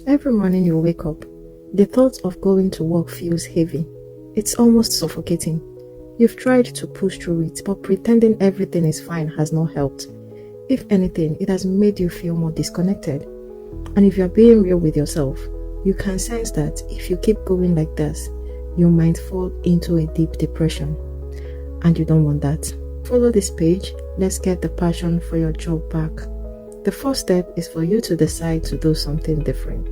Every morning you wake up, the thought of going to work feels heavy. It's almost suffocating. You've tried to push through it, but pretending everything is fine has not helped. If anything, it has made you feel more disconnected. And if you're being real with yourself, you can sense that if you keep going like this, you might fall into a deep depression. And you don't want that. Follow this page. Let's get the passion for your job back. The first step is for you to decide to do something different,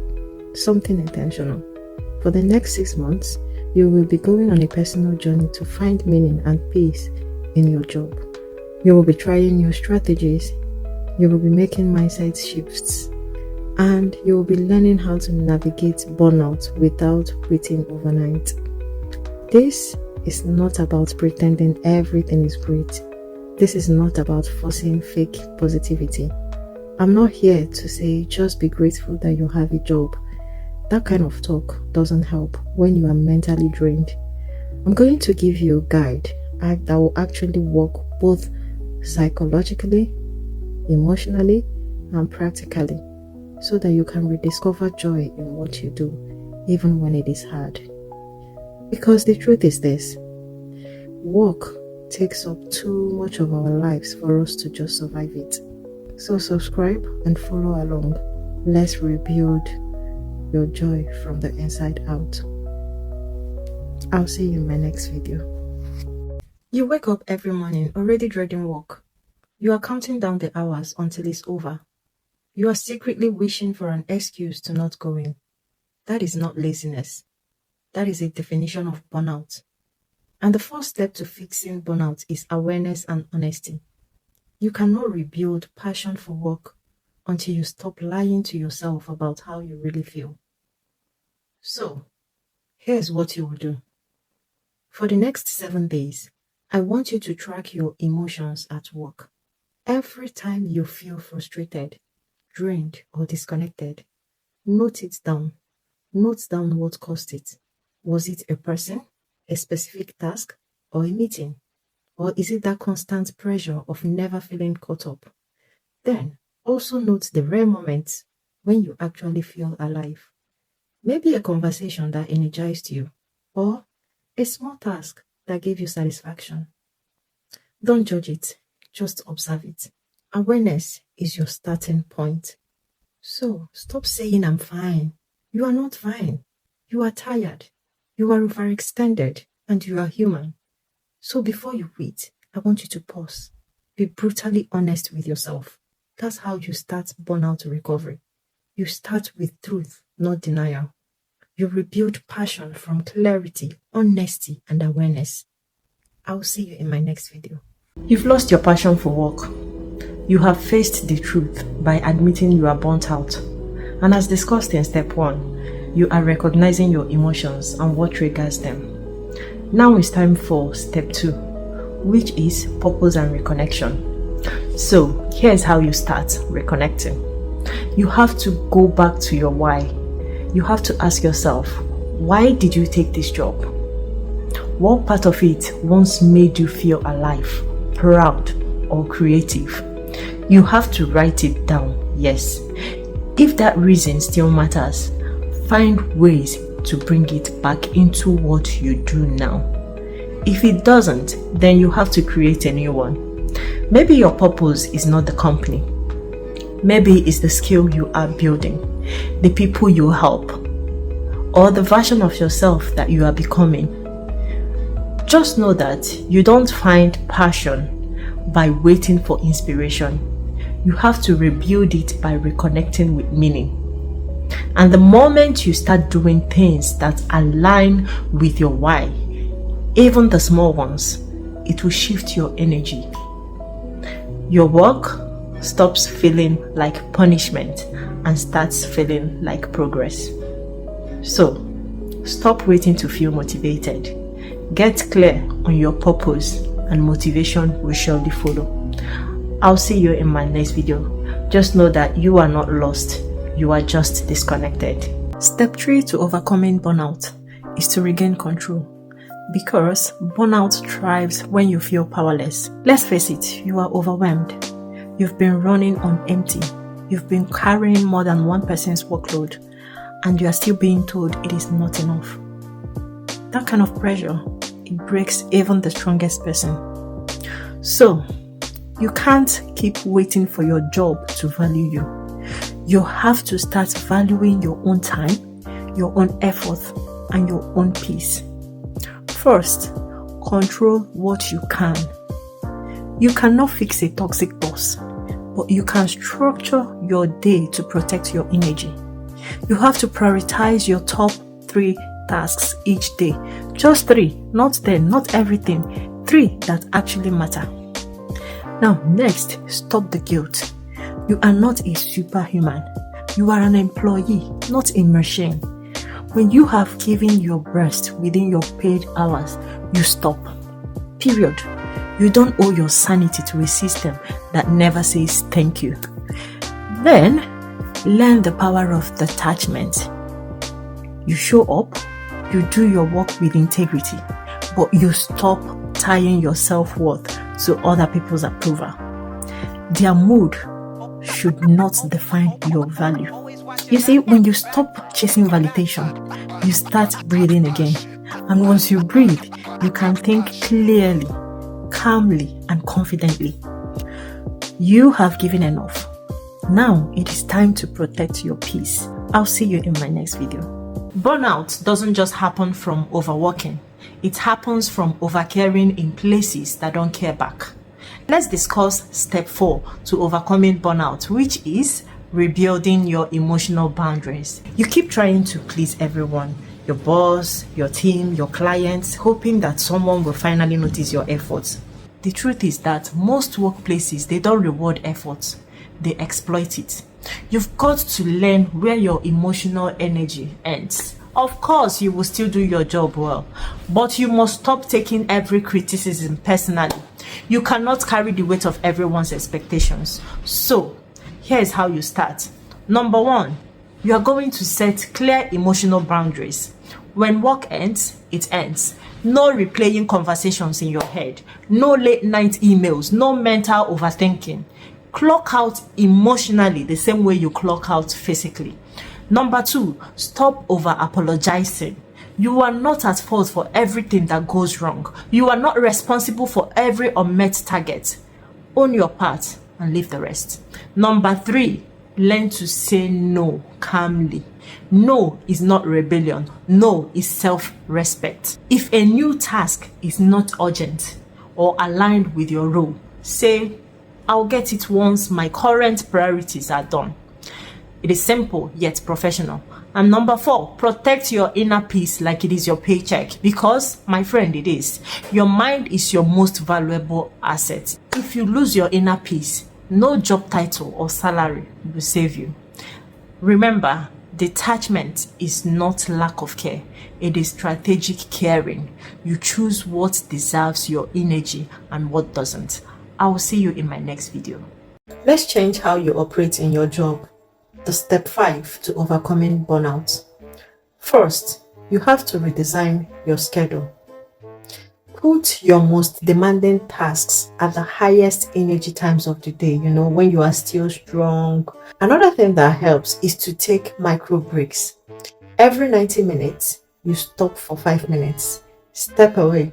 something intentional. For the next 6 months, you will be going on a personal journey to find meaning and peace in your job. You will be trying new strategies, you will be making mindset shifts, and you will be learning how to navigate burnout without quitting overnight. This is not about pretending everything is great. This is not about forcing fake positivity. I'm not here to say just be grateful that you have a job. That kind of talk doesn't help when you are mentally drained. I'm going to give you a guide that will actually work both psychologically, emotionally, and practically, so that you can rediscover joy in what you do, even when it is hard. Because the truth is this: work takes up too much of our lives for us to just survive it. So subscribe and follow along. Let's rebuild your joy from the inside out. I'll see you in my next video. You wake up every morning already dreading work. You are counting down the hours until it's over. You are secretly wishing for an excuse to not go in. That is not laziness. That is a definition of burnout. And the first step to fixing burnout is awareness and honesty. You cannot rebuild passion for work until you stop lying to yourself about how you really feel. So, here's what you will do. For the next 7 days, I want you to track your emotions at work. Every time you feel frustrated, drained, or disconnected, note it down. Note down what caused it. Was it a person, a specific task, or a meeting? Or is it that constant pressure of never feeling caught up? Then, also note the rare moments when you actually feel alive. Maybe a conversation that energized you, or a small task that gave you satisfaction. Don't judge it, just observe it. Awareness is your starting point. So, stop saying I'm fine. You are not fine. You are tired. You are overextended, and you are human. So before you quit, I want you to pause. Be brutally honest with yourself. That's how you start burnout recovery. You start with truth, not denial. You rebuild passion from clarity, honesty, and awareness. I'll see you in my next video. You've lost your passion for work. You have faced the truth by admitting you are burnt out. And as discussed in step 1, you are recognizing your emotions and what triggers them. Now it's time for step 2, which is purpose and reconnection. So here's how you start reconnecting. You have to go back to your why. You have to ask yourself, why did you take this job? What part of it once made you feel alive, proud, or creative? You have to write it down, yes. If that reason still matters, find ways to bring it back into what you do now. If it doesn't, then you have to create a new one. Maybe your purpose is not the company. Maybe it's the skill you are building, the people you help, or the version of yourself that you are becoming. Just know that you don't find passion by waiting for inspiration. You have to rebuild it by reconnecting with meaning. And the moment you start doing things that align with your why, even the small ones, it will shift your energy. Your work stops feeling like punishment and starts feeling like progress. So, stop waiting to feel motivated. Get clear on your purpose and motivation will surely follow. I'll see you in my next video. Just know that you are not lost. You are just disconnected. Step 3 to overcoming burnout is to regain control. Because burnout thrives when you feel powerless. Let's face it, you are overwhelmed. You've been running on empty. You've been carrying more than one person's workload. and you are still being told it is not enough. That kind of pressure, it breaks even the strongest person. So, you can't keep waiting for your job to value you. You have to start valuing your own time, your own effort, and your own peace. First, control what you can. You cannot fix a toxic boss, but you can structure your day to protect your energy. You have to prioritize your top 3 tasks each day. Just 3, not 10, not everything. 3 that actually matter. Now, next, stop the guilt. You are not a superhuman. You are an employee, not a machine. When you have given your best within your paid hours, you stop. Period. You don't owe your sanity to a system that never says thank you. Then, learn the power of detachment. You show up, you do your work with integrity, but you stop tying your self-worth to other people's approval. Their mood should not define your value. You see, when you stop chasing validation, you start breathing again. And once you breathe, you can think clearly, calmly, and confidently. You have given enough. Now it is time to protect your peace. I'll see you in my next video. Burnout doesn't just happen from overworking. It happens from overcaring in places that don't care back. Let's discuss step 4 to overcoming burnout, which is rebuilding your emotional boundaries. You keep trying to please everyone, your boss, your team, your clients, hoping that someone will finally notice your efforts. The truth is that most workplaces, they don't reward efforts, they exploit it. You've got to learn where your emotional energy ends. Of course, you will still do your job well, but you must stop taking every criticism personally. You cannot carry the weight of everyone's expectations. So, here's how you start. Number 1, you are going to set clear emotional boundaries. When work ends, it ends. No replaying conversations in your head. No late night emails. No mental overthinking. Clock out emotionally the same way you clock out physically. Number 2, stop over apologizing. You are not at fault for everything that goes wrong. You are not responsible for every unmet target. Own your part and leave the rest. Number 3, learn to say no calmly. No is not rebellion. No is self-respect. If a new task is not urgent or aligned with your role, say, I'll get it once my current priorities are done. It is simple yet professional. And number 4, protect your inner peace like it is your paycheck, because, my friend, it is. Your mind is your most valuable asset. If you lose your inner peace, no job title or salary will save you. Remember, detachment is not lack of care. It is strategic caring. You choose what deserves your energy and what doesn't. I will see you in my next video. Let's change how you operate in your job. The step 5 to overcoming burnout. First, you have to redesign your schedule. Put your most demanding tasks at the highest energy times of the day, when you are still strong. Another thing that helps is to take micro breaks. Every 90 minutes, you stop for 5 minutes. Step away,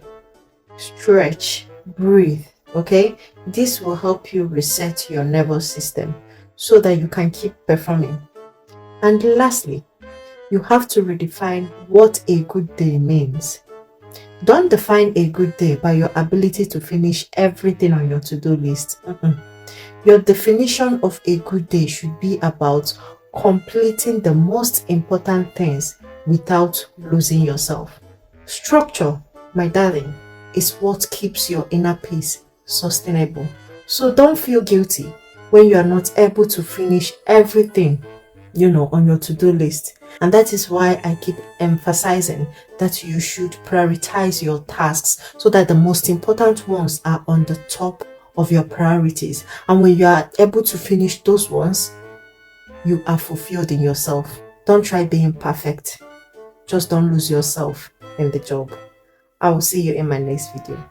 stretch, breathe, okay? This will help you reset your nervous system so that you can keep performing. And lastly, you have to redefine what a good day means. Don't define a good day by your ability to finish everything on your to-do list. Your definition of a good day should be about completing the most important things without losing yourself. Structure, my darling, is what keeps your inner peace sustainable. So don't feel guilty when you are not able to finish everything, on your to-do list. And that is why I keep emphasizing that you should prioritize your tasks so that the most important ones are on the top of your priorities. And when you are able to finish those ones, you are fulfilled in yourself. Don't try being perfect. Just don't lose yourself in the job. I will see you in my next video.